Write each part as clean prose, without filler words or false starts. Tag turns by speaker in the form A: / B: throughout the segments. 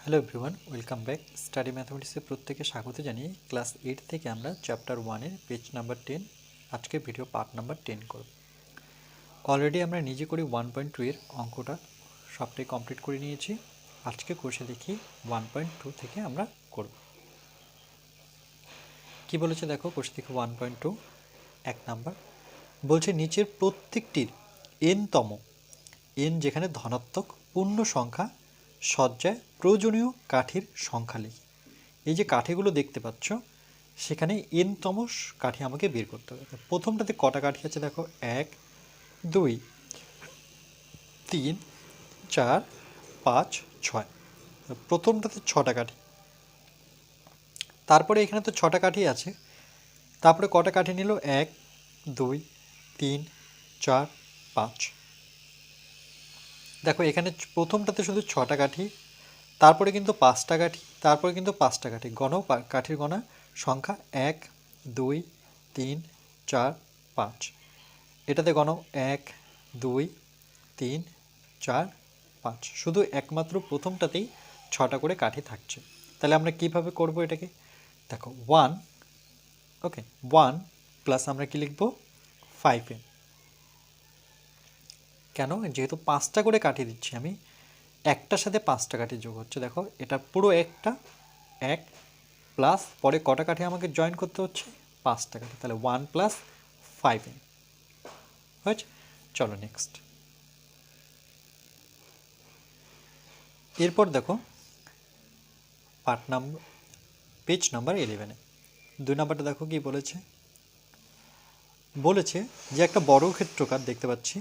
A: Hello everyone, welcome back. Study ম্যাথমেটিক্সে প্রত্যেকে স্বাগত জানিয়ে ক্লাস 8 থেকে আমরা চ্যাপ্টার 1-এর পেজ নাম্বার 10 আজকে ভিডিও পার্ট নাম্বার 10 করব। অলরেডি আমরা নিজে করে 1.2 এর অঙ্কটা সবটাই কমপ্লিট করে নিয়েছি। আজকে কোর্সে দেখি 1.2 থেকে আমরা করব। কি বলেছে দেখো, কোর্স থেকে 1.2 এক নাম্বার বলছে নিচের প্রত্যেকটির n-তম n যেখানে ধনাত্মক পূর্ণ সংখ্যা সজ্জায় প্রয়োজনীয় কাঠির সংখ্যা লিখি। এই যে কাঠিগুলো দেখতে পাচ্ছ সেখানে n-তম কাঠি আমাকে বের করতে হবে। প্রথমটাতে কটা কাঠি আছে দেখো, 1 2 3 4 5 6। প্রথমটাতে 6টা কাঠি, তারপরে এখানে তো 6টা কাঠি আছে, তারপরে কটা কাঠি নিল 1 2 3 4 5। দেখো এখানে প্রথমটাতে শুধু 6টা কাঠি, তারপরে কিন্তু 5টা কাঠি, তারপরে কিন্তু 5টা কাঠি। কাঠির গণা সংখ্যা 1 2 3 4 5। এটাতে গণ 1 2 3 4 5। শুধু একমাত্র প্রথমটাতেই 6টা করে কাঠি থাকছে। তাহলে আমরা কিভাবে করব এটাকে? দেখো 1, ওকে, 1 প্লাস আমরা কি লিখব 5n। কেন? যেহেতু 5টা করে কাঠি দিচ্ছি আমি, একটার সাথে 5টা কাঠি যোগ হচ্ছে। দেখো এটা পুরো একটা 1 প্লাস পরে কটা কাঠি আমাকে জয়েন করতে হচ্ছে 5টা কাঠি, তাহলে 1 প্লাস 5n হয়েছে। চলো নেক্সট। এরপর দেখো পার্ট নাম্বার পেজ নাম্বার 11-এ 2 নাম্বারটা দেখো কি বলেছে। বলেছে যে একটা বর্গক্ষেত্রকার দেখতে পাচ্ছি,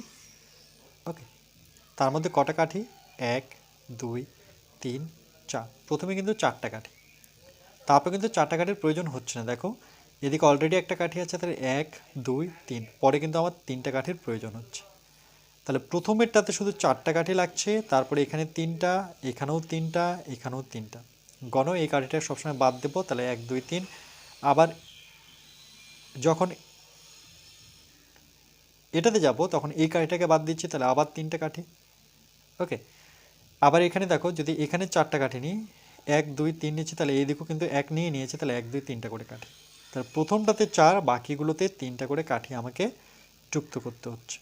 A: ওকে, তার মধ্যে কটা কাঠি 1 2 3 4। প্রথমে কিন্তু 4টা কাঠি, তারপর কিন্তু 4টা কাঠির প্রয়োজন হচ্ছে না। দেখো এদিকে অলরেডি একটা কাঠি আছে, তাহলে 1 2 3, পরে কিন্তু আমার 3টা কাঠির প্রয়োজন হচ্ছে। তাহলে প্রথমেরটাতে শুধু 4টা কাঠি লাগছে, তারপরে এখানে 3টা, এখানেও 3টা, এখানেও 3টা। গণ এই কাঠিটা সবসময় বাদ দেবো, তাহলে 1 2 3। আবার যখন এটাতে যাব তখন এই কাঠিটাকে বাদ দিচ্ছি, তাহলে আবার 3টা কাঠি, ওকে। আবার এখানে দেখো যদি এখানে 4টা কাঠি নিই, 1 2 3 নিচ্ছি, তাহলে এই দিকেও কিন্তু 1 নিয়ে নিয়েছে, তাহলে 1 2 3টা করে কাঠি। তাহলে প্রথমটাতে 4, বাকিগুলোতে 3টা করে কাঠি আমাকে যুক্ত করতে হচ্ছে।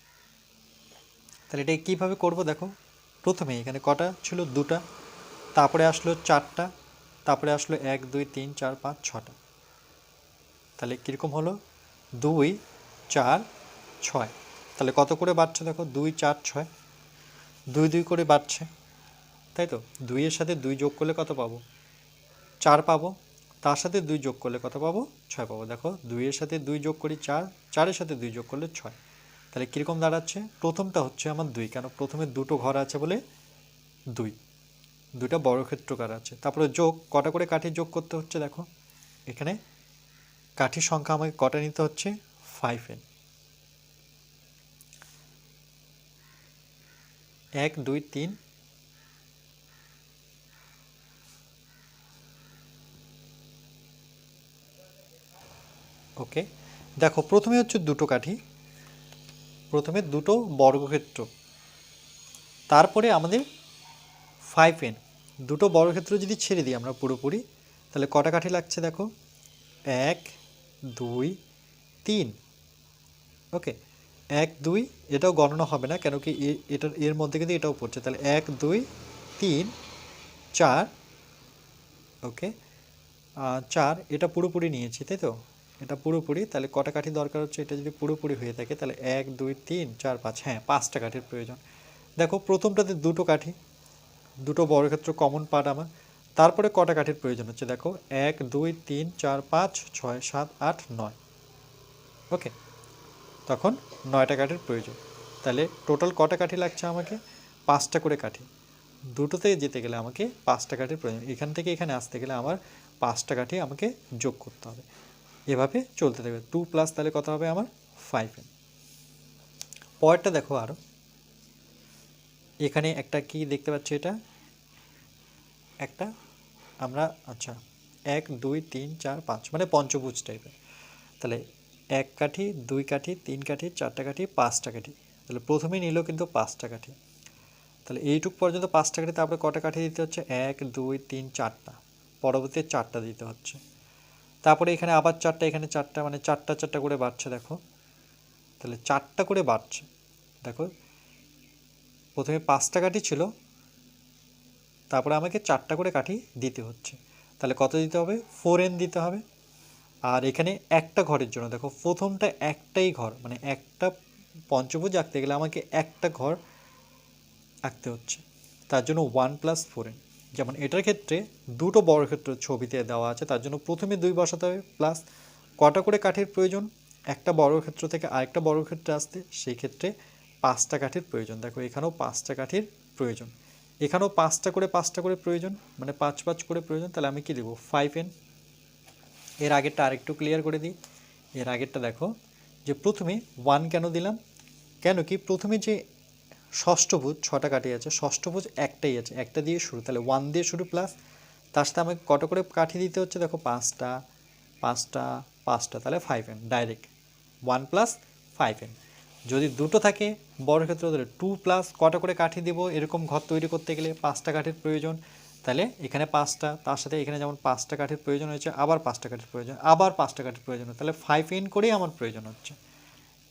A: তাহলে এটা কীভাবে করব দেখো, প্রথমে এখানে কটা ছিল 2টা, তারপরে আসলো 4টা, তারপরে আসলো 1 2 3 4 5 6টা। তাহলে কীরকম হলো 2 4 6। তাহলে কত করে বাড়ছে দেখো, 2 4 6, 2 2 করে বাড়ছে, তাই তো। 2 এর সাথে 2 যোগ করলে কত পাবো, 4 পাবো। তার সাথে 2 যোগ করলে কত পাবো, 6 পাবো। দেখো 2 এর সাথে 2 যোগ করি 4, 4 এর সাথে 2 যোগ করলে 6। তাহলে কীরকম দাঁড়াচ্ছে, প্রথমটা হচ্ছে আমার 2, কেন প্রথমে দুটো ঘর আছে বলে 2, দুইটা বর্গক্ষেত্রকার আছে। তারপরে যোগ, কটা করে কাঠি যোগ করতে হচ্ছে দেখো, এখানে কাঠির সংখ্যা আমাকে কটা নিতে হচ্ছে 5n। 1 2 3, ওকে। দেখো প্রথমে হচ্ছে দুটো কাঠি, প্রথমে দুটো বর্গক্ষেত্র, তারপরে আমাদের 5n। দুটো বর্গক্ষেত্র যদি ছেড়ে দিই আমরা পুরোপুরি, তাহলে কটা কাঠি লাগছে দেখো, 1 2 3, ওকে। 1 2, এটাও গণনা হবে না, কেন কি এটার এর মধ্যে কিন্তু এটাও পড়ছে। তাহলে 1 2 3 4, ওকে, 4 এটা পুরোপুরি নিয়েছি, তাই তো, এটা পুরোপুরি। তাহলে কটা কাঠি দরকার হচ্ছে, এটা যদি পুরোপুরি হয়ে থাকে তাহলে 1 2 3 4 5, হ্যাঁ 5টা কাঠির প্রয়োজন। দেখো প্রথমটাতে দুটো কাঠি, দুটো বর্গক্ষেত্র কমন পার্ট আমার। তারপরে কটা কাঠির প্রয়োজন হচ্ছে দেখো, 1 2 3 4 5 6 7 8 9, ওকে। তখন 9টা কাঠির প্রয়োজন। তাহলে টোটাল কটা কাঠি লাগছে আমাকে, 5টা করে কাঠি। দুটোতে যেতে গেলে আমাকে 5টা কাঠির প্রয়োজন, এখান থেকে এখানে আসতে গেলে আমার 5টা কাঠি আমাকে যোগ করতে হবে। এভাবে চলতে থাকবে 2 প্লাস, তাহলে কত হবে আমার 5n। পরেরটা দেখো আরও, এখানে একটা কি দেখতে পাচ্ছি, এটা একটা আমরা, আচ্ছা 1 2 3 4 5 মানে পঞ্চভুজ টাইপের। তাহলে 1 কাঠি 2 কাঠি 3 কাঠি 4টা কাঠি 5টা কাঠি। তাহলে প্রথমেই নিল কিন্তু 5টা কাঠি, তাহলে এইটুক পর্যন্ত 5টা কাঠি, তারপরে কটা কাঠি দিতে হচ্ছে 1 2 3 4টা, পরবর্তী 4টা দিতে হচ্ছে, তারপরে এখানে আবার 4টা, এখানে 4টা, মানে 4টা 4টা করে বাড়ছে। দেখো তাহলে 4টা করে বাড়ছে। দেখো প্রথমে 5টা কাঠি ছিল, তারপরে আমাকে 4টা করে কাঠি দিতে হচ্ছে। তাহলে কত দিতে হবে? 4n দিতে হবে। আর এখানে একটা ঘরের জন্য দেখো প্রথমটা একটাই ঘর, মানে একটা পঞ্চভুজ আঁকতে গেলে আমাকে একটা ঘর আঁকতে হচ্ছে, তার জন্য 1 + 4n। যেমন এটার ক্ষেত্রে দুটো বর্গক্ষেত্র ছবিতে দেওয়া আছে, তার জন্য প্রথমে 2 বসাতে হবে, প্লাস কটা করে কাঠির প্রয়োজন একটা বর্গক্ষেত্র থেকে আরেকটা বর্গক্ষেত্রে আসতে, সেই ক্ষেত্রে 5টা কাঠির প্রয়োজন। দেখো এখানেও 5টা কাঠির প্রয়োজন, এখানেও 5টা করে প্রয়োজন, মানে 5 5 করে প্রয়োজন। তাহলে আমি কি দেবো? 5n। এর আগেরটা আরেকটু ক্লিয়ার করে দিই। এর আগেরটা দেখো যে প্রথমে 1 কেন দিলাম, কেন কি প্রথমে যে ষষ্ঠভুজ 6টা কাঠি আছে, ষষ্ঠভুজ একটাই আছে, একটা দিয়ে শুরু, তাহলে 1 দিয়ে শুরু, প্লাস তার সাথে আমাকে কত করে কাঠি দিতে হচ্ছে? দেখো 5টা 5টা 5টা, তাহলে 5n ডাইরেক্ট 1 + 5n। যদি দুটো থাকে বর্গক্ষেত্র, তাহলে 2 প্লাস কটা করে কাঠি দেবো, এরকম ঘর তৈরি করতে গেলে 5টা কাঠির প্রয়োজন, তাহলে এখানে 5টা, তার সাথে এখানে যেমন 5টা কাঠির প্রয়োজন হয়েছে, আবার 5টা কাঠির প্রয়োজন, আবার 5টা কাঠির প্রয়োজন, তাহলে 5n করেই আমার প্রয়োজন হচ্ছে।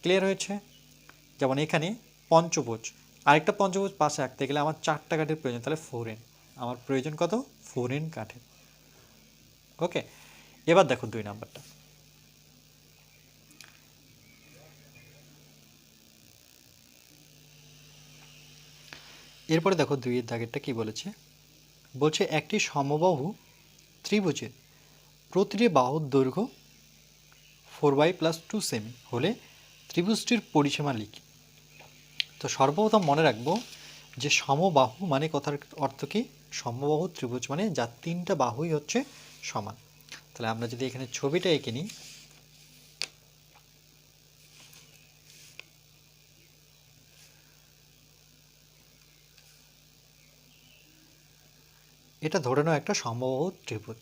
A: ক্লিয়ার হয়েছে? যেমন এখানে পঞ্চভুজ, আরেকটা পঞ্চভুজ পাশে আঁকতে গেলে আমার 4টা কাঠির প্রয়োজন, তাহলে 4n, আমার প্রয়োজন কত? 4n কাঠের। ওকে, এবার দেখো 2 নাম্বারটা। এরপরে দেখো 2-এর দাগেরটা কি বলেছে, বলছে একটি সমবাহু ত্রিভুজের প্রতিটি বাহুর দৈর্ঘ্য 4y + 2 সেমি হলে ত্রিভুজটির পরিসীমা লিখি। তো সর্বপ্রথম মনে রাখবো যে সমবাহু মানে কথার অর্থ কি? সমবাহু ত্রিভুজ মানে যার 3টা বাহুই হচ্ছে সমান। তাহলে আমরা যদি এখানে ছবিটা এঁকে নিই, এটা ধরে নাও একটা সমবাহু ত্রিভুজ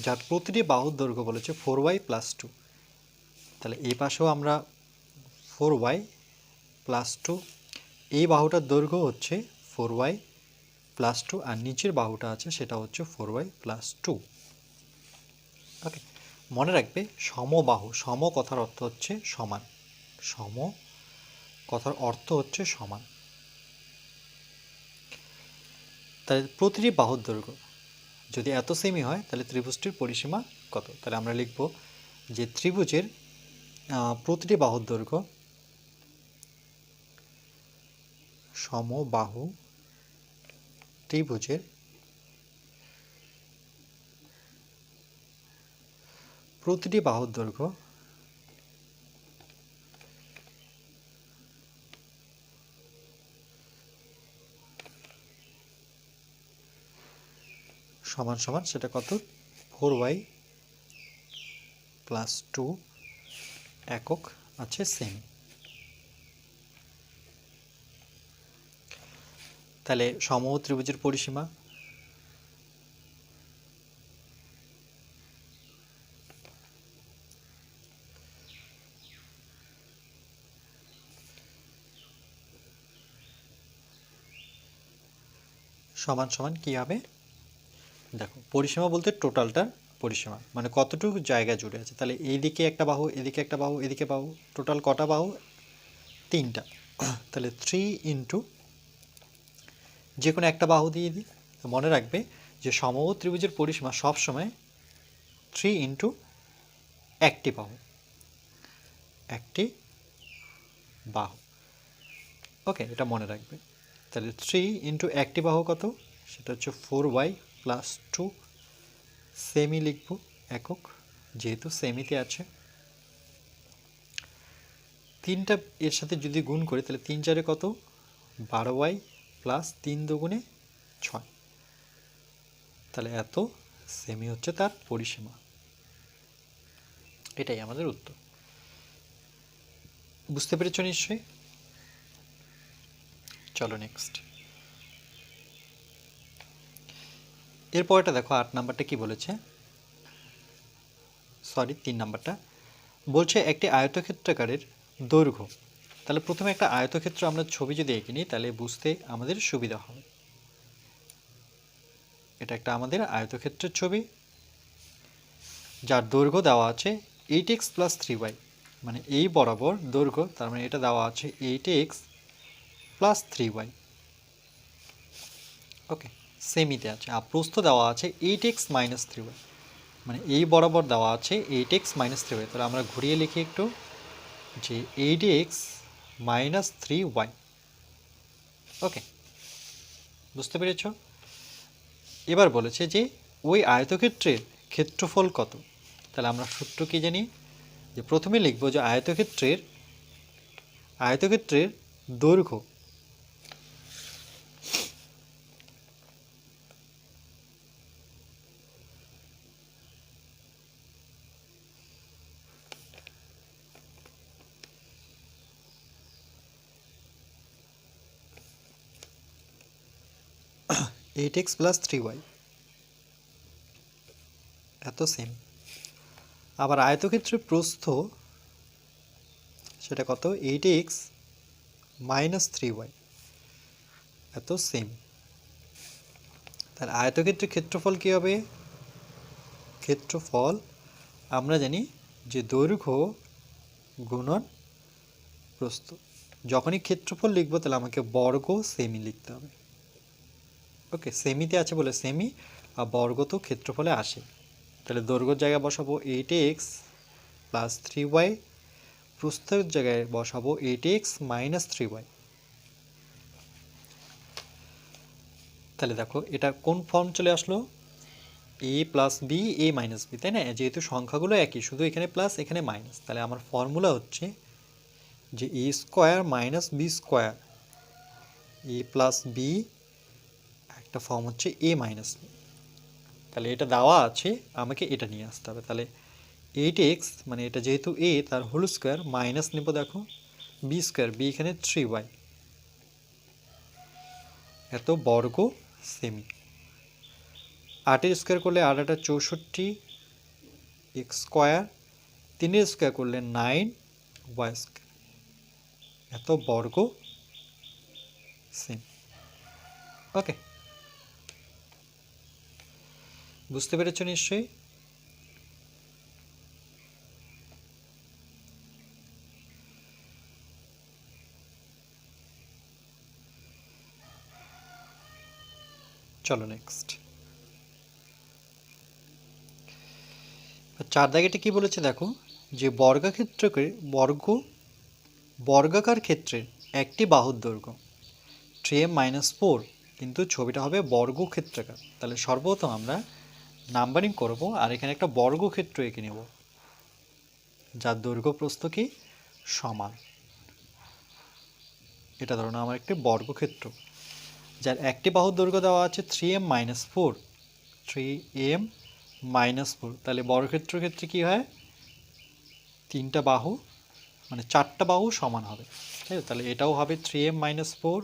A: যার প্রতিটি বাহুর দৈর্ঘ্য বলেছে 4y + 2। তাহলে এই পাশেও আমরা 4y + 2, এই বাহুটার দৈর্ঘ্য হচ্ছে 4y + 2, আর নিচের বাহুটা আছে সেটা হচ্ছে 4y + 2। ওকে, মনে রাখবে সমবাহু, সম কথার অর্থ হচ্ছে সমান, সম কথার অর্থ হচ্ছে সমান। তাহলে প্রতিটি বাহুর দৈর্ঘ্য যদি এত সেমি হয় তাহলে ত্রিভুজটির পরিসীমা কত? তাহলে আমরা লিখব যে ত্রিভুজের প্রতিটি বাহুর দৈর্ঘ্য, সমবাহু ত্রিভুজের প্রতিটি বাহুর দৈর্ঘ্য সমান সমান সেটা কত? 4y + 2 একক আছে সেমি। তাহলে সমবাহু ত্রিভুজের পরিসীমা সমান সমান কি হবে? দেখো পরিসীমা বলতে টোটালটার পরিসীমা, মানে কতটুকু জায়গা জুড়ে আছে। তাহলে এইদিকে একটা বাহু, এদিকে একটা বাহু, এদিকে বাহু, টোটাল কটা বাহু? 3টা। তাহলে 3 ইন্টু যে কোনো একটা বাহু দিয়ে দিই। মনে রাখবে যে সমবাহু ত্রিভুজের পরিসীমা সবসময় 3 ইন্টু একটি বাহু, একটি বাহু। ওকে, এটা মনে রাখবে। তাহলে 3 ইন্টু একটি বাহু কত? সেটা হচ্ছে 4y + 2 সেমি লিখব, একক, যেহেতু সেমিতে আছে। 3টা এর সাথে যদি গুণ করি তাহলে 3 4 কত? 12y + 3 2 6। তাহলে এত সেমি হচ্ছে তার পরিসীমা। এটাই আমাদের উত্তর। বুঝতে পেরেছো নিশ্চয়ই? চলো নেক্সট। এরপরটা দেখো 8 নাম্বারটা কি বলেছে, সরি 3 নাম্বারটা বলছে একটি আয়তক্ষেত্রাকারের দৈর্ঘ্য, তাহলে প্রথমে একটা আয়তক্ষেত্র আমরা ছবি যদি এঁকে নিই তাহলে বুঝতে আমাদের সুবিধা হবে। এটা একটা আমাদের আয়তক্ষেত্রের ছবি যার দৈর্ঘ্য দেওয়া আছে 8x + 3y, মানে এই বরাবর দৈর্ঘ্য, তার মানে এটা দেওয়া আছে 8x + 3y। ওকে, সেমিতে আছে। আর প্রস্থ দেওয়া আছে 8x - 3y, মানে এই বরাবর দেওয়া আছে 8x - 3y। তাহলে আমরা ঘুরিয়ে লিখি একটু যে 8x - 3y। ওকে, বুঝতে পেরেছ? এবার বলেছে যে ওই আয়তক্ষেত্রের ক্ষেত্রফল কত। তাহলে আমরা সূত্র কি জানি, যে প্রথমে লিখব যে আয়তক্ষেত্রের দৈর্ঘ্য এইট এক্স প্লাস 3y, এত সেম। আবার আয়তক্ষেত্রের প্রস্থ সেটা কত, 8x - 3y, এত সেম। তাহলে আয়তক্ষেত্রের ক্ষেত্রফল কী হবে? ক্ষেত্রফল আমরা জানি যে দৈর্ঘ্য গুণন প্রস্থ। যখনই ক্ষেত্রফল লিখবো তাহলে আমাকে বর্গ সেমি লিখতে হবে। ওকে, সেমিতে আছে বলে সেমি, আর বর্গ তো ক্ষেত্রফলে আসে। তাহলে দৈর্ঘ্যর জায়গায় বসাবো 8x + 3y, প্রস্থের জায়গায় বসাবো 8x - 3y। তাহলে দেখো এটা কোন ফর্ম চলে আসলো, a + b a - b, তাই না? যেহেতু সংখ্যাগুলো একই, শুধু এখানে প্লাস এখানে মাইনাস, তাহলে আমার ফর্মুলা হচ্ছে যে a² - b², a + b, একটা ফর্ম হচ্ছে a - b। তাহলে এটা দেওয়া আছে, আমাকে এটা নিয়ে আসতে হবে। তাহলে 8x, মানে এটা যেহেতু a তার হোল স্কোয়ার, মাইনাস নেব, দেখো b², b এখানে 3y, এত বর্গ সেমি। 8-এর স্কোয়ার করলে 8 × 8 = 64, x², 3-এর স্কোয়ার করলে 9y², এত বর্গ সেমি। ওকে, বুঝতে পেরেছ নিশ্চয়ই? চলো নেক্সট। 4 দাগেটা কি বলেছে দেখো, যে বর্গাকার ক্ষেত্রের একটি বাহুর দৈর্ঘ্য 3m - 4, কিন্তু ছবিটা হবে বর্গক্ষেত্রাকার। তাহলে সর্বপ্রথম আমরা নাম্বারিং করব, আর এখানে একটা বর্গক্ষেত্র এঁকে নেব যার দৈর্ঘ্য প্রস্থ কি সমান। এটা ধরুন আমার একটি বর্গক্ষেত্র যার একটি বাহুর দৈর্ঘ্য দেওয়া আছে 3m - 4, 3m - 4। তাহলে বর্গক্ষেত্রের ক্ষেত্রে কি হয়, 3টা বাহু, মানে 4টা বাহু সমান হবে, ঠিক আছে? তাহলে এটাও হবে 3m - 4,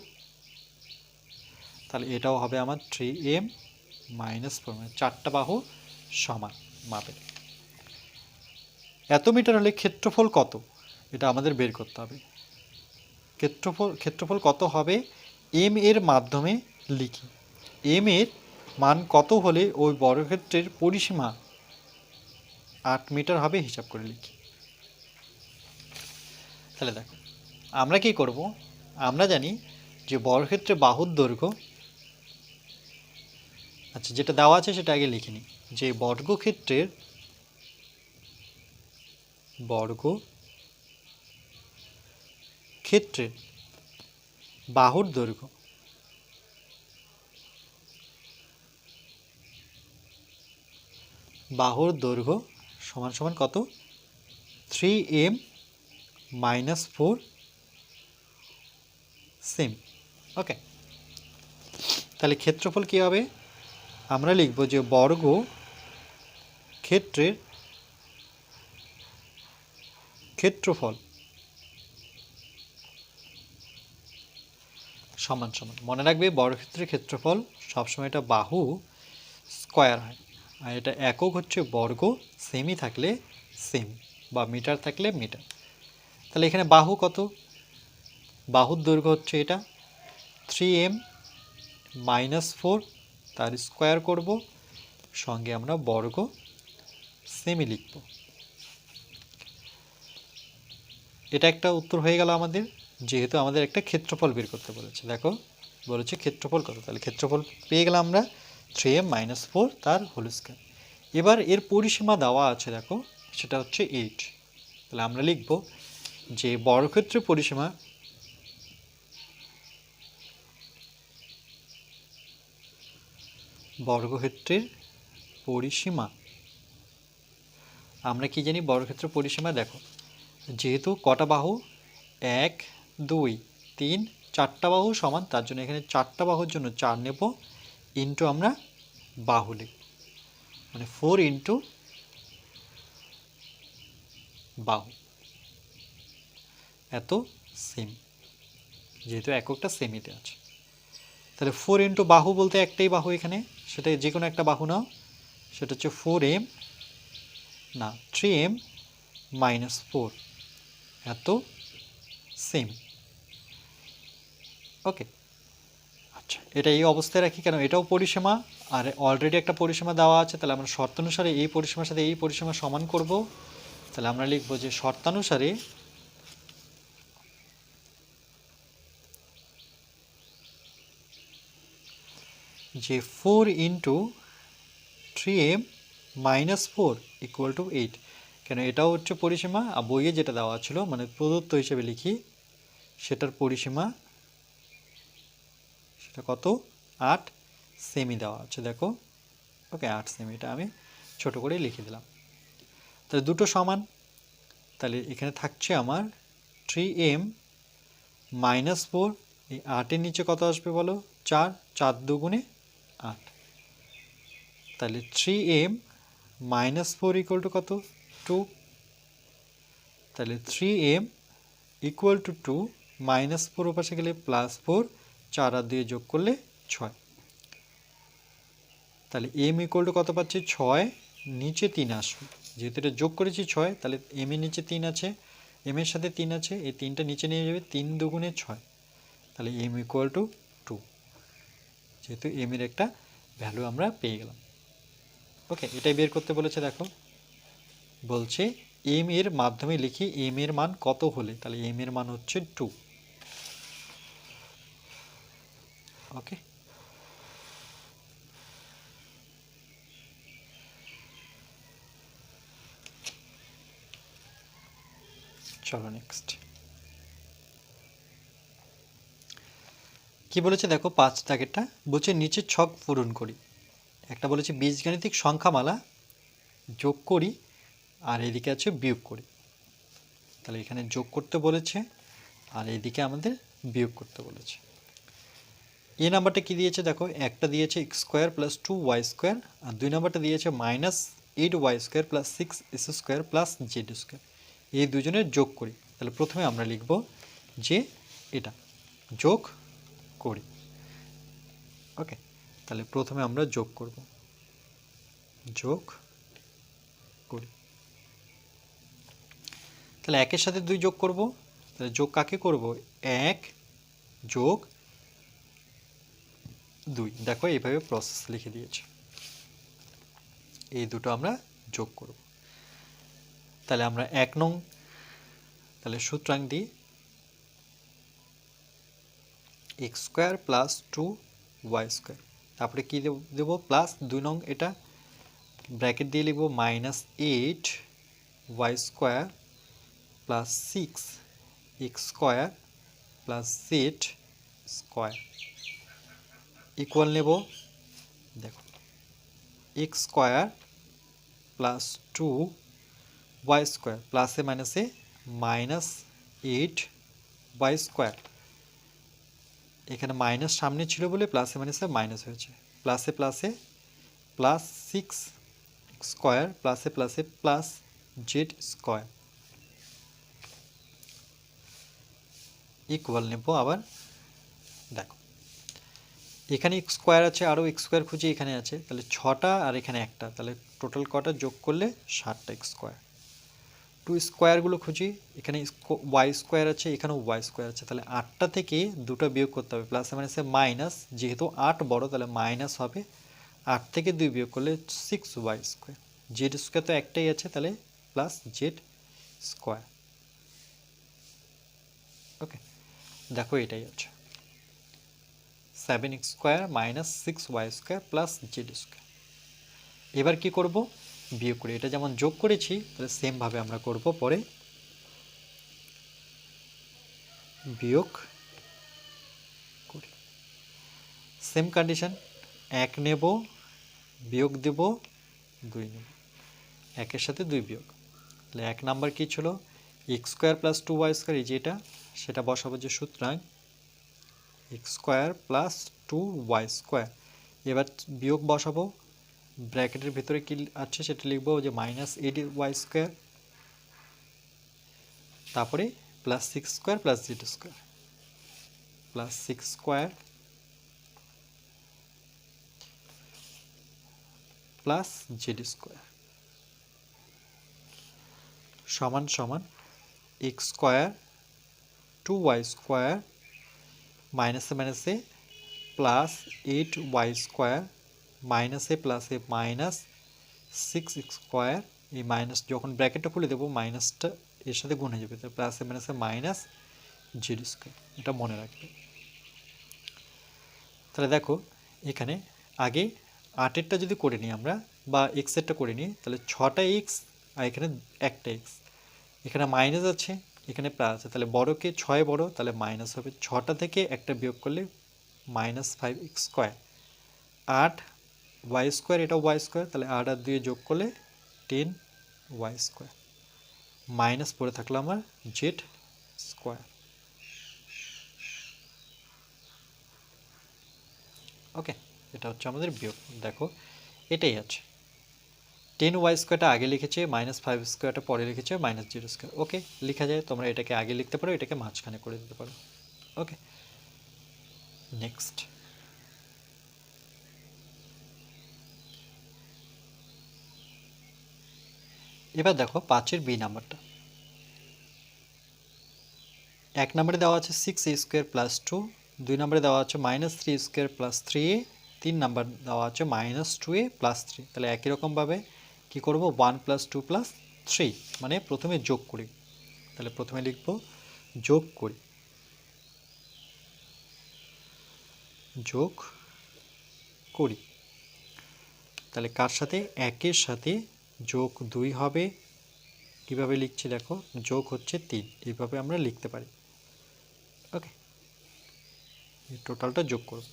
A: তাহলে এটাও হবে আমার 3m - 4, মানে 4টা বাহু সমান মাপের। এত মিটার হলে ক্ষেত্রফল কত, এটা আমাদের বের করতে হবে। ক্ষেত্রফল কত হবে, এম এর মাধ্যমে লিখি। এম এর মান কত হলে ওই বর্গক্ষেত্রের পরিসীমা 8 মিটার হবে, হিসাব করে লিখি। তাহলে দেখো আমরা কি করব, আমরা জানি যে বর্গক্ষেত্রে বাহুর দৈর্ঘ্য, আচ্ছা যেটা দেওয়া আছে সেটা আগে লিখে নিই, যে বর্গক্ষেত্রের বাহুর দৈর্ঘ্য সমান সমান কত, 3m - 4 সেম। ওকে, তাহলে ক্ষেত্রফল কী হবে, আমরা লিখব যে ক্ষেত্রফল সমান সমান, মনে রাখবে বর্গক্ষেত্রের ক্ষেত্রফল সবসময় এটা বাহু স্কোয়ার হয়, আর এটা একক হচ্ছে বর্গ, সেমি থাকলে সেমি, বা মিটার থাকলে মিটার। তাহলে এখানে বাহু কত, বাহুর দৈর্ঘ্য হচ্ছে এটা 3m - 4 তার স্কোয়ার করব, সঙ্গে আমরা বর্গ সেমি লিখব। এটা একটা উত্তর হয়ে গেল আমাদের, যেহেতু আমাদের একটা ক্ষেত্রফল বের করতে বলেছে। দেখো বলেছে ক্ষেত্রফল কত, তাহলে ক্ষেত্রফল পেয়ে গেলাম আমরা 3m - 4 তার হোল স্কয়ার। এবার এর পরিসীমা দেওয়া আছে, দেখো সেটা হচ্ছে 8। তাহলে আমরা লিখব যে বর্গক্ষেত্রের পরিসীমা আমরা কি জানি বর্গক্ষেত্রের পরিসীমা, দেখো যেহেতু কটা বাহু 1 2 3 4টা বাহু সমান, তার জন্য এখানে 4টা বাহুর জন্য 4 নেব, ইন্টু আমরা বাহু লিখব, মানে 4 ইন্টু বাহু, এত সেমি, যেহেতু এককটা সেমিতে আছে। তাহলে 4 ইন্টু বাহু বলতে একটাই বাহু এখানে, সেটা যে কোনো একটা বাহু নাও, সেটা হচ্ছে 3m - 4 এত সেমি। ওকে, আচ্ছা এটা এই অবস্থায় রাখি কেন, এটাও পরিসীমা আর অলরেডি একটা পরিসীমা দেওয়া আছে, তাহলে আমরা শর্তানুসারে এই পরিসীমার সাথে এই পরিসীমা সমান করব। তাহলে আমরা লিখব যে শর্তানুসারে যে 4 ইন্টু 3m - 4 ইকুয়াল টু 8, কেন এটাও হচ্ছে পরিসীমা, আর বইয়ে যেটা দেওয়া ছিল মানে প্রদত্ত হিসেবে লিখি, সেটার পরিসীমা সেটা কত 8 সেমি দেওয়া আছে, দেখো ওকে 8 সেমি, এটা আমি ছোট করে লিখে দিলাম। তাহলে দুটো সমান, তাহলে এখানে থাকছে আমার 3m - 4, এই 8-এর নিচে কত আসবে বলো, 4, 4 দুগুণে 8, তাহলে 3m - 4 ইকুয়াল টু কত 2, তাহলে 3m ইকুয়াল টু 2, -4 ওপাশে গেলে +4, 4 আর 2 যোগ করলে 6, তাহলে m ইকুয়াল টু কত পাচ্ছি 6, নিচে 3 আসবে, যেহেতু এটা যোগ করেছি 6, তাহলে m এর নিচে 3 আছে, m এর সাথে 3 আছে, এই 3টা নিচে নিয়ে যাবে, 3 দুগুণে 6, তাহলে m ইকুয়াল টু 2, যেহেতু m এর একটা ভ্যালু আমরা পেয়ে গেলাম। ওকে, এটাই বের করতে বলেছে। দেখো বলছে m এর মাধ্যমে লিখি m এর মান কত হলে, তাহলে m এর মান হচ্ছে 2। ওকে, চলো নেক্সট কি বলেছে, দেখো 5 দাগেরটা বলছে নিচে ছক পূরণ করি। একটা বলেছে বীজগাণিতিক সংখ্যামালা যোগ করি, আর এদিকে আছে বিয়োগ করি। তাহলে এখানে যোগ করতে বলেছে, আর এদিকে আমাদের বিয়োগ করতে বলেছে। এই নাম্বারটা কি দিয়েছে, দেখো একটা দিয়েছে x² + 2y², আর 2 নাম্বারটা দিয়েছে -8y² + 6s² + z²। এই দুজনের যোগ করি। তাহলে প্রথমে আমরা লিখব যে এটা যোগ করি। ওকে, তাহলে প্রথমে আমরা যোগ করব, যোগ করি। তাহলে 1-এর সাথে 2 যোগ করব, তাহলে যোগ কাকে করব, 1 যোগ 2, দেখো এইভাবে প্রসেস লিখে দিয়েছে, এই দুটো আমরা যোগ করব। তাহলে আমরা 1 নং, তাহলে সূত্রাং দিই x² + 2y², তারপরে কি দেব প্লাস 2 নং, এটা ব্র্যাকেট দিয়ে লিখব -8y² + 6x² + z² ইকুয়াল নেব, দেখো x² + 2y² প্লাসে মাইনাসে -8y², এখানে মাইনাস সামনে ছিল বলে প্লাসে মাইনাসে মাইনাস হয়েছে, প্লাসে প্লাসে +6x² প্লাসে প্লাসে +z² ইকুয়াল নেব। আবার দেখো এখানে x² আছে, আরও x² খুঁজে এখানে আছে, তাহলে 6টা আর এখানে একটা, তাহলে টোটাল কটা যোগ করলে 7টা x²। টু স্কোয়ারগুলো খুঁজি, এখানে ওয়াই স্কোয়ার আছে, এখানেও ওয়াই স্কোয়ার আছে, তাহলে 8টা থেকে দুটো বিয়োগ করতে হবে, প্লাসে মাইনাসে মাইনাস, যেহেতু 8 বড় তাহলে মাইনাস হবে, 8 থেকে 2 বিয়োগ করলে 6y স্কোয়ার, জেড স্কোয়ার তো একটাই আছে তাহলে প্লাস জেড স্কোয়ার। ওকে, দেখো এটাই আছে 7x square minus 6y square plus Z square. এবার কি করব, বিয়োগ করি, এটা যেমন যোগ করেছি তাহলে সেমভাবে আমরা করব পরে বিয়োগ করি। সেম কন্ডিশন, 1 নেব, বিয়োগ দেব, 2 নেব, 1-এর সাথে 2 বিয়োগ, তাহলে 1 নাম্বার কি ছিল, x square plus 2y square, এই যেটা সেটা বসাবো, যে সুতরাং x square plus 2y square. এবার বিয়োগ বসাবো, ব্র্যাকেটের ভিতরে কি আছে সেটা লিখবো, যে মাইনাস 8y স্কোয়ার, তারপরে plus 6 square plus Z square, plus 6 square plus Z square সমান সমান এক্স স্কোয়ার 2y স্কোয়ার মাইনাসে মাইনাসে প্লাস 8y স্কোয়ার মাইনাসে প্লাসে মাইনাস 6x স্কোয়ার, এই মাইনাস যখন ব্র্যাকেটটা খুলে দেবো মাইনাসটা এর সাথে গুণ হয়ে যাবে, তো প্লাসে মাইনাসে মাইনাস জেড স্কোয়ার, এটা মনে রাখবে। তাহলে দেখো এখানে আগে 8-এরটা যদি করে নিই আমরা, বা এক্সেরটা করে নিই, তাহলে 6টা এক্স আর এখানে একটা এক্স, এখানে মাইনাস আছে এখানে প্লাস আছে, তাহলে বড়কে 6 বড়, তাহলে মাইনাস হবে, 6টা থেকে একটা বিয়োগ করলে minus 5x square, 8y square, এটা ওয়াই স্কোয়ার, তাহলে 8 আর 2 যোগ করলে 10y স্কোয়ার, মাইনাস পড়ে থাকলো আমার জেড স্কোয়ার। ওকে, এটা হচ্ছে আমাদের বিয়োগ, দেখো এটাই আছে, 10y স্কোয়ারটা আগে লিখেছে, মাইনাস 5 স্কোয়ারটা পরে লিখেছে, মাইনাস 0 স্কোয়ার। ওকে, লেখা যায়, তোমরা এটাকে আগে লিখতে পারো, এটাকে মাঝখানে করে দিতে পারো। ওকে, নেক্সট এবার দেখো 5-এর বি নাম্বারটা, 1 নম্বরে দেওয়া আছে 6a স্কোয়ার প্লাস 2, 2 নম্বরে দেওয়া আছে minus 3 square plus 3a, 3 number দেওয়া আছে মাইনাস 2a প্লাস 3, তাহলে একই রকমভাবে কী করব, 1 প্লাস 2 প্লাস 3, মানে প্রথমে যোগ করি, তাহলে প্রথমে লিখব যোগ করি, যোগ করি, তাহলে কার সাথে, 1-এর সাথে যোগ 2 হবে, কীভাবে লিখছি দেখো, যোগ হচ্ছে 3, এইভাবে আমরা লিখতে পারি। ওকে, এই টোটালটা যোগ করব,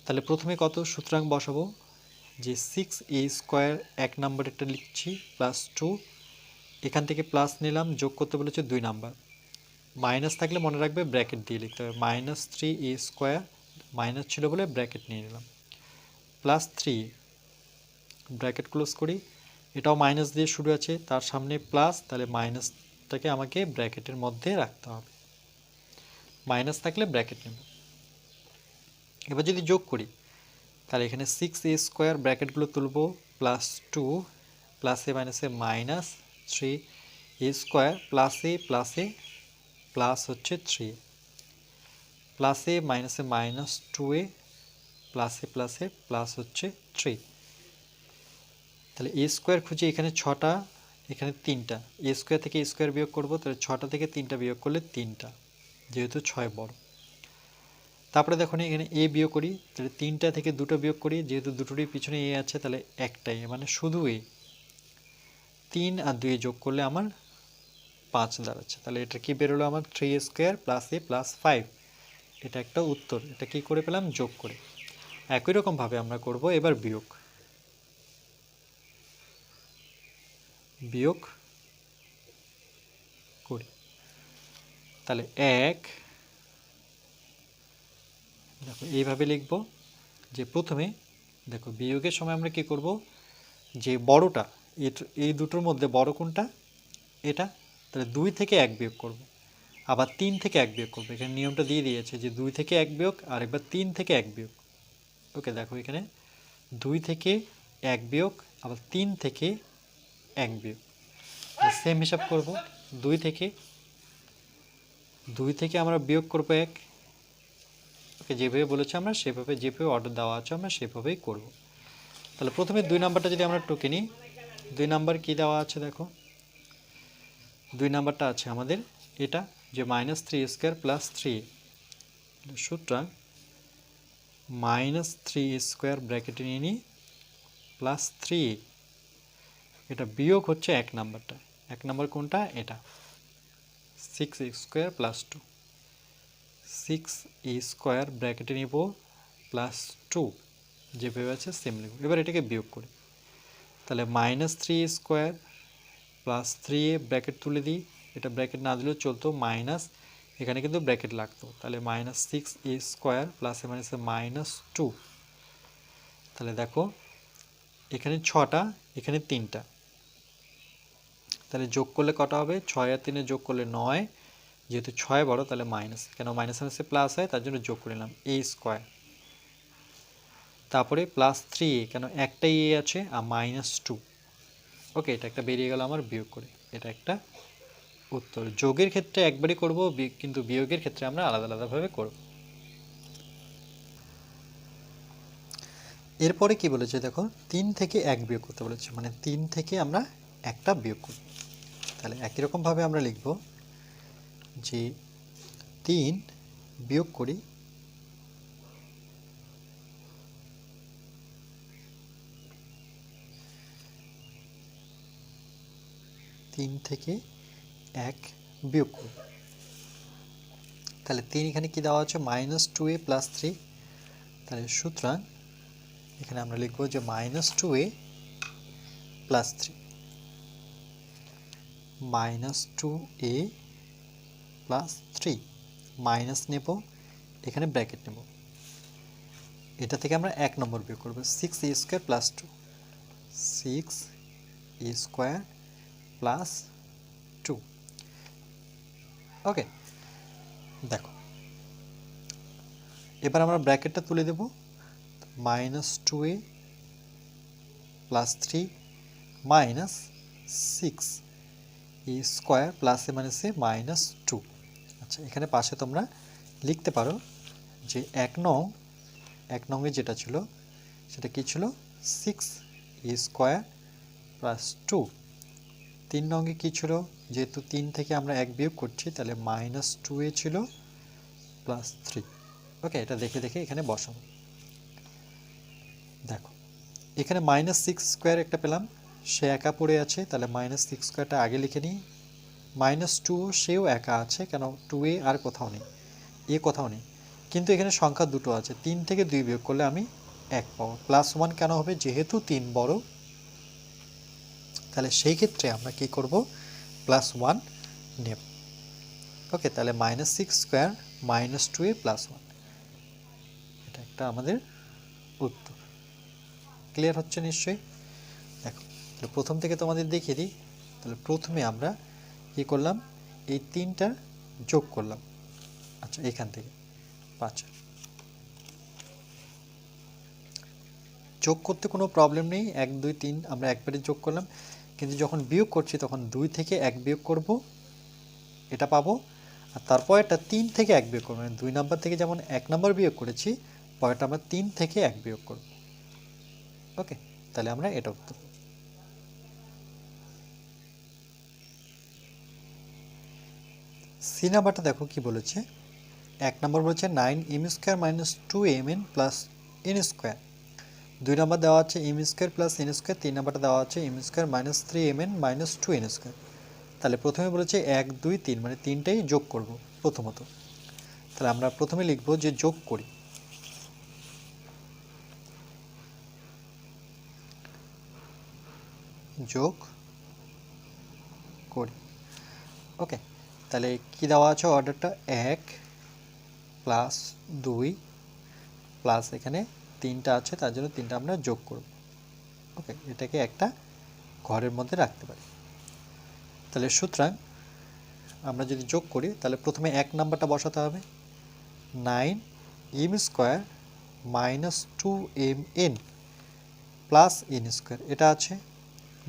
A: তাহলে প্রথমে কত, সুতরাং বসাবো, যে 6a স্কোয়ার 1 নাম্বারেরটা লিখছি প্লাস 2, এখান থেকে প্লাস নিলাম, যোগ করতে বলেছে 2 নাম্বার, মাইনাস থাকলে মনে রাখবে ব্র্যাকেট দিয়ে লিখতে হবে, মাইনাস 3a স্কোয়ার, মাইনাস ছিল বলে ব্র্যাকেট নিয়ে নিলাম, প্লাস 3 ব্র্যাকেট ক্লোজ করি, এটাও মাইনাস দিয়ে শুরু আছে, তার সামনে প্লাস, তাহলে মাইনাসটাকে আমাকে ব্র্যাকেটের মধ্যে রাখতে হবে, মাইনাস থাকলে ব্র্যাকেট নেব। এবার যদি যোগ করি, তাহলে এখানে 6a স্কোয়ার ব্র্যাকেটগুলো তুলব, প্লাস 2 প্লাসে মাইনাসে মাইনাস 3a স্কোয়ার প্লাসে প্লাস হচ্ছে 3, প্লাসে মাইনাসে মাইনাস 2a প্লাসে প্লাস হচ্ছে 3, তাহলে এ স্কোয়ার খুঁজে, এখানে 6টা এখানে 3টা, এ স্কোয়ার থেকে এ স্কোয়ার বিয়োগ করবো, তাহলে 6টা থেকে 3টা বিয়োগ করলে 3টা, যেহেতু 6 বড়। তারপরে দেখো এখানে এ বিয়োগ করি, তাহলে 3টা থেকে 2টা বিয়োগ করি, যেহেতু দুটোরই পিছনে এ আছে তাহলে একটাই, মানে শুধু এ, 3 আর 2 যোগ করলে আমার 5 দাঁড়াচ্ছে, তাহলে এটা কি বেরোলো আমার 3a স্কোয়ার প্লাস এ প্লাস 5, এটা একটা উত্তর, এটা কি করে পেলাম, যোগ করে। একই রকমভাবে আমরা করব এবার বিয়োগ, বিয়োগ করি, তাহলে 1, দেখো এইভাবে লিখব, যে প্রথমে দেখো বিয়োগের সময় আমরা কি করব, যে বড়টা, এই দুটোর মধ্যে বড় কোনটা, এটা, তাহলে 2 থেকে 1 বিয়োগ করব, আবার 3 থেকে 1 বিয়োগ করব, এখানে নিয়মটা দিয়ে দিয়েছে যে 2 থেকে 1 বিয়োগ, আর একবার 3 থেকে 1 বিয়োগ। ওকে, দেখো এখানে 2 থেকে 1 বিয়োগ, আবার 3 থেকে 1 বিয়োগ, সেম হিসাব করব, 2 থেকে আমরা বিয়োগ করব 1। ওকে, যেভাবে বলেছি আমরা সেভাবে, যেভাবে অর্ডার দেওয়া আছে আমরা সেভাবেই করব। তাহলে প্রথমে 2 নাম্বারটা যদি আমরা টুকে নিই, 2 নাম্বার কী দেওয়া আছে দেখো, 2 নাম্বারটা আছে আমাদের এটা যে -3 স্কোয়ার প্লাস 3, সুতরাং -3 স্কোয়ার ব্র্যাকেটে নিয়ে নিই প্লাস 3, এটা বিয়োগ হচ্ছে 1 নাম্বারটা। 1 নাম্বার কোনটা? এটা 6 স্কোয়ার প্লাস 2, 6 স্কোয়ার ব্র্যাকেটে নিব প্লাস 2, যেভাবে আছে সেম লিখব। এবার এটাকে বিয়োগ করি, তাহলে -3 স্কোয়ার প্লাস 3 ব্র্যাকেট তুলে দিই, এটা ব্র্যাকেট না দিলেও চলতো, মাইনাস এখানে কিন্তু ব্র্যাকেট লাগতো, তাহলে -6 স্কোয়ার প্লাস এ মানে -2। তাহলে দেখো এখানে 6টা, এখানে 3টা, তাহলে যোগ করলে কটা হবে? 6 আর 3 যোগ করলে 9, যেহেতু 6 বড় তাহলে মাইনাস, কেন মাইনাস মাইনাসে প্লাস হয় তার জন্য যোগ করে নিলাম a স্কোয়ার, তারপরে প্লাস 3a, কেন একটা a আছে, আর -2। ওকে, এটা একটা বেরিয়ে গেল আমার বিয়োগ করে, এটা একটা উত্তর। যোগের ক্ষেত্রে একবারই করব, কিন্তু বিয়োগের ক্ষেত্রে আমরা আলাদা আলাদাভাবে করব। এরপরে কি বলেছে দেখো, 3 থেকে 1 বিয়োগ করতে বলেছে, মানে 3 থেকে আমরা একটা বিয়োগ করব। তাহলে একই রকমভাবে আমরা লিখব যে 3 বিয়োগ করি 3 থেকে 1 বিয়োগ করব। তাহলে 3 এখানে কি দেওয়া আছে? -2a প্লাস 3, তাহলে সুতরাং এখানে আমরা লিখব যে -2a plus 3, -2a plus 3, minus নেব, এখানে ব্র্যাকেট নেব, এটা থেকে আমরা 1 নম্বর বিয়োগ করব, 6a square plus 2, 6a square plus 2। Okay, দেখো এবার আমরা ব্র্যাকেটটা তুলে দেব, -2a plus 3 minus 6a square plus a মানে -2। আচ্ছা, এখানে পাশে তোমরা লিখতে পারো যে 1 নংয়ে যেটা ছিল সেটা কি ছিল? 6a square plus 2। 3 নংয়ে কী ছিল? যেহেতু 3 থেকে আমরা 1 বিয়োগ করছি তাহলে -2a ছিল প্লাস 3। ওকে, এটা দেখে দেখে এখানে বসাবো। দেখো এখানে -6 স্কোয়ার একটা পেলাম, সে একা পড়ে আছে, তাহলে -6 স্কোয়ারটা আগে লিখে নিই। -2 সেও একা আছে, কেন 2a আর কোথাও নেই, এ কোথাও নেই, কিন্তু এখানে সংখ্যা দুটো আছে, 3 থেকে 2 বিয়োগ করলে আমি 1 পাবো। +1 কেন হবে? যেহেতু 3 বড়, তাহলে সেই ক্ষেত্রে আমরা কি করব? +1 নেব। ওকে, তাহলে -6 স্কোয়ার -2a প্লাস 1, এটা একটা আমাদের উত্তর। ক্লিয়ার হচ্ছে নিশ্চয়ই? দেখো তাহলে প্রথম থেকে তোমাদের দেখিয়ে দিই। তাহলে প্রথমে আমরা কি করলাম? এই 3টা যোগ করলাম। আচ্ছা, এখান থেকে 5 যোগ করতে কোনো প্রবলেম নেই, 1 2 3 আমরা একবারে যোগ করলাম, কিন্তু যখন বিয়োগ করছি তখন 2 থেকে 1 বিয়োগ করব, এটা পাবো, আর তারপর এটা 3 থেকে 1 বিয়োগ করবো, মানে 2 নাম্বার থেকে যেমন 1 নাম্বার বিয়োগ করেছি, পরেরটা আমরা 3 থেকে 1 বিয়োগ করব। ওকে, তাহলে আমরা এটা উত্তর। সি নাম্বারটা দেখো কি বলেছে। 1 নম্বর বলেছে 9m square minus 2mn plus n square. 2 নম্বর দেওয়া আছে m square plus n square, 3 নম্বরটা দেওয়া আছে m square minus 3mn minus 2n square. তাহলে প্রথমে বলেছে 1 2 3, মানে 3টাই যোগ করব প্রথমত। তাহলে আমরা প্রথমে লিখব যে যোগ করি, যোগ করি। ওকে, তাহলে কি দেওয়া আছে অর্ডারটা? 1 প্লাস 2 প্লাস এখানে 3টা আছে, তার জন্য 3টা আমরা যোগ করব। ওকে, এটাকে একটা ঘরের মধ্যে রাখতে পারি। তাহলে সুতরাং আমরা যদি যোগ করি তাহলে প্রথমে 1 নাম্বারটা বসাতে হবে, 9m square minus 2mn plus n square, এটা আছে।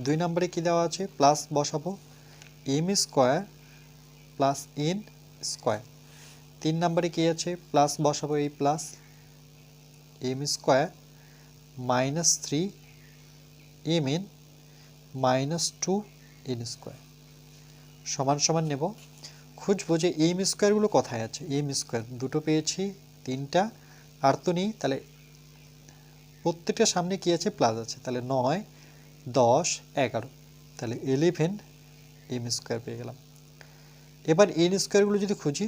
A: 2 নম্বরে কি দেওয়া আছে? প্লাস বসাবো, M square plus N square. 3 নম্বরে কি আছে, প্লাস বসাবো, এই plus M square minus 3 M N minus 2 N square সমান সমান নেব। খুঁজবো যে এম স্কোয়ারগুলো কোথায় আছে। এম স্কোয়ার দুটো পেয়েছি, 3টা আর তো নেই, তাহলে প্রত্যেকটা সামনে কি আছে, প্লাস আছে, তাহলে 9 10 11, তাহলে 11 এম স্কোয়ার পেয়ে গেলাম। এবার এন স্কোয়ারগুলো যদি খুঁজি,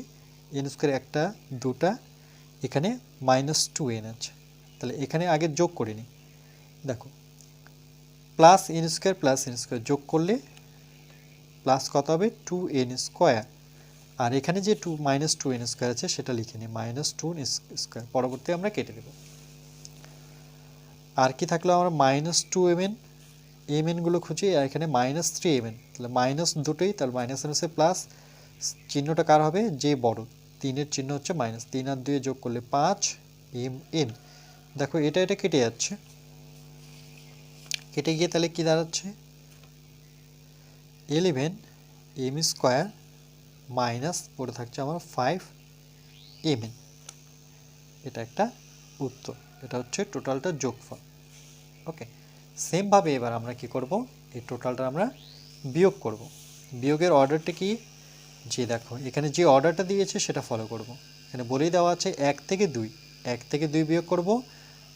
A: এন স্কোয়ার একটা দুটা, এখানে মাইনাস 2 এন আছে, তাহলে এখানে আগে যোগ করে নিই। দেখো প্লাস এন স্কোয়ার যোগ করলে প্লাস কত হবে, 2 এন স্কোয়ার, আর এখানে যে মাইনাস 2 এন স্কোয়ার আছে সেটা লিখে নিই, মাইনাস 2 এন স্কোয়ার, পরবর্তী আমরা কেটে দেব। আর কি থাকলো আমার, মাইনাস 2 এম এন, এম এনগুলো খুঁজি, আর এখানে মাইনাস 3 এম এন, তাহলে মাইনাস দুটোই, তাহলে মাইনাস এন হচ্ছে প্লাস, চিহ্নটা কার হবে, যে বড় 3-এর চিহ্ন হচ্ছে মাইনাস, 3 আর 2 যোগ করলে 5 এম এন। দেখো এটা কেটে যাচ্ছে, কেটে গিয়ে তাহলে কি দাঁড়াচ্ছে, 11 এম স্কোয়ার মাইনাস পড়ে থাকছে আমার 5 এম এন। এটা একটা উত্তর, এটা হচ্ছে টোটালটা যোগফল। ওকে, সেমভাবে এবার আমরা কি করব, এই টোটালটা আমরা বিয়োগ করব। বিয়োগের অর্ডারটা কি, যে দেখো এখানে যে অর্ডারটা দিয়েছে সেটা ফলো করব। এখানে বলেই দেওয়া আছে 1 থেকে 2, 1 থেকে 2 বিয়োগ করব,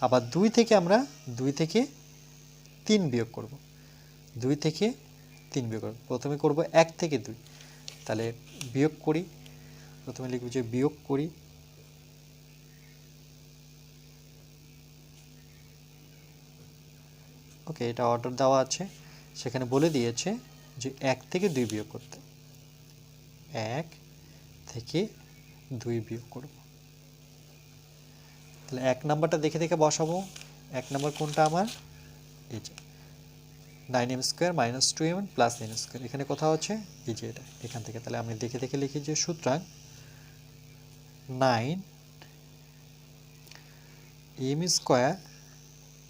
A: আবার 2 থেকে আমরা 2 থেকে 3 বিয়োগ করব, 2 থেকে 3 বিয়োগ করব। প্রথমে করব 1 থেকে 2, তাহলে বিয়োগ করি, প্রথমে লিখব যে বিয়োগ করি, ওকে, এটা অর্ডার দেওয়া আছে, সেখানে বলে দিয়েছে যে 1 থেকে 2 বিয়োগ করতে, 1 থেকে 2 বিয়োগ করব। তাহলে 1 নাম্বারটা দেখে দেখে বসাবো। 1 নাম্বার কোনটা আমার, এই যে 9m square minus 2m plus n square, এখানে কোথাও আছে, এই যে এটা, এখান থেকে। তাহলে আমি দেখে দেখে লিখি যে সুতরাং 9m square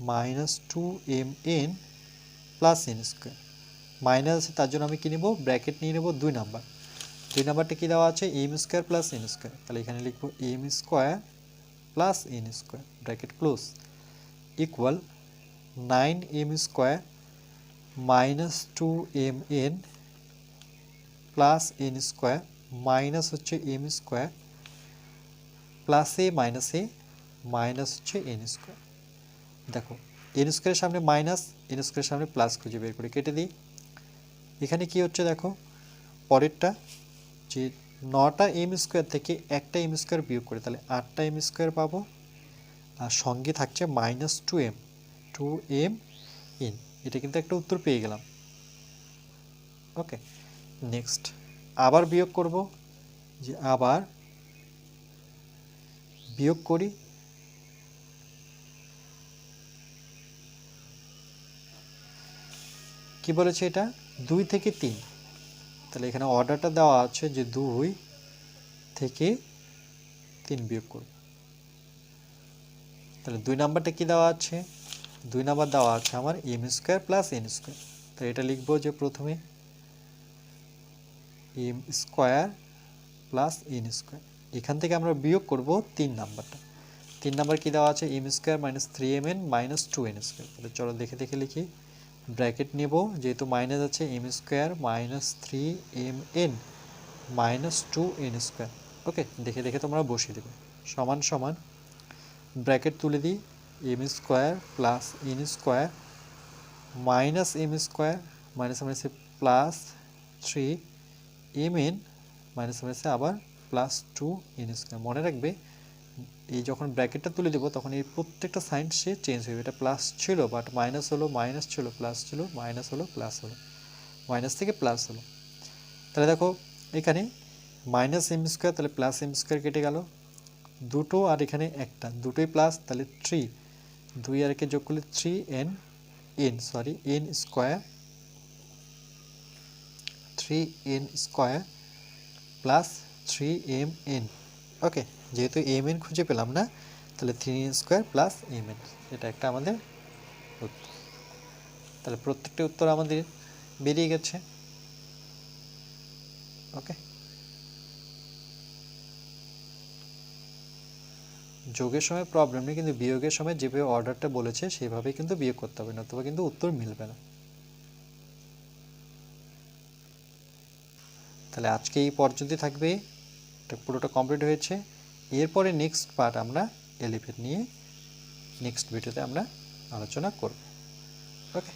A: minus 2mn plus n square, minus আছে তার জন্য আমি কি নেব, ব্র্যাকেট নিয়ে নেব 2 নাম্বার। 2 নাম্বারটা কি দেওয়া আছে, m square plus n square, তাহলে এখানে লিখব m square plus n square bracket close equal 9m square minus 2mn plus n square minus হচ্ছে m স্কোয়ার প্লাস এ মাইনাস হচ্ছে n স্কোয়ার। দেখো n স্কোয়ারের সামনে মাইনাস, n স্কোয়ারের সামনে প্লাস খুঁজে বের করে কেটে দিই। এখানে কি হচ্ছে দেখো, পরেরটা যে 9টা m স্কোয়ার থেকে একটা m স্কোয়ার বিয়োগ করে, তাহলে 8টা m স্কোয়ার পাবো, আর সঙ্গে থাকছে মাইনাস 2m n, এটা কিন্তু একটা উত্তর পেয়ে গেলাম। ওকে, নেক্সট আবার বিয়োগ করব, যে আবার বিয়োগ করি, কি বলেছে এটা, 2 থেকে 3, তাহলে এখানে অর্ডারটা দেওয়া আছে যে 2 থেকে 3 বিয়োগ করব। তাহলে 2 নাম্বারটা কি দেওয়া আছে, 2 নাম্বার দেওয়া আছে আমার m square plus n square, তো এটা লিখবো যে প্রথমে m square plus n square, এখান থেকে আমরা বিয়োগ করব 3 নাম্বারটা। 3 নাম্বার কি দেওয়া আছে, m square minus 3mn minus 2n square, তাহলে চলো দেখে দেখে লিখি, ব্র্যাকেট নেব, যেহেতু মাইনাস আছে, m square minus 3mn minus 2n square. Okay, দেখে দেখে তোমরা বসিয়ে দেবে, সমান সমান ব্র্যাকেট তুলে দিই, m square plus n square minus m square minus মাইনাসে প্লাস 3mn মাইনাস মাইনাসে আবার প্লাস 2n স্কোয়ার। মনে রাখবে এই যখন ব্র্যাকেটটা তুলে দেবো তখন এই প্রত্যেকটা সাইন সে চেঞ্জ হবে, এটা প্লাস ছিল বাট মাইনাস হলো, মাইনাস ছিল প্লাস ছিল, মাইনাস হলো প্লাস হলো, মাইনাস থেকে প্লাস হলো। তাহলে দেখো এখানে মাইনাস m স্কোয়ার, তাহলে প্লাস m স্কোয়ার কেটে গেল, দুটো আর এখানে একটা, দুটোই প্লাস, তাহলে 3, 2 আর একে যোগ করলে 3n square, 3n square plus 3mn। ওকে, যেহেতু mn খুঁজে পেলাম না, তাহলে 3n স্কোয়ার প্লাস mn, এটা একটা আমাদের উত্তর। তাহলে প্রত্যেকটা উত্তর আমাদের বেরিয়ে গেছে। ওকে, যোগের সময় প্রবলেম নেই, কিন্তু বিয়োগের সময় যেভাবে অর্ডারটা বলেছে সেভাবেই কিন্তু বিয়োগ করতে হবে, নতুবা কিন্তু উত্তর মিলবে না। তাহলে আজকে এই পর্যন্তই থাকবে, এটা পুরোটা কমপ্লিট হয়েছে। এরপরে নেক্সট পার্ট আমরা 11 নিয়ে নেক্সট ভিডিওতে আমরা আলোচনা করব। ওকে।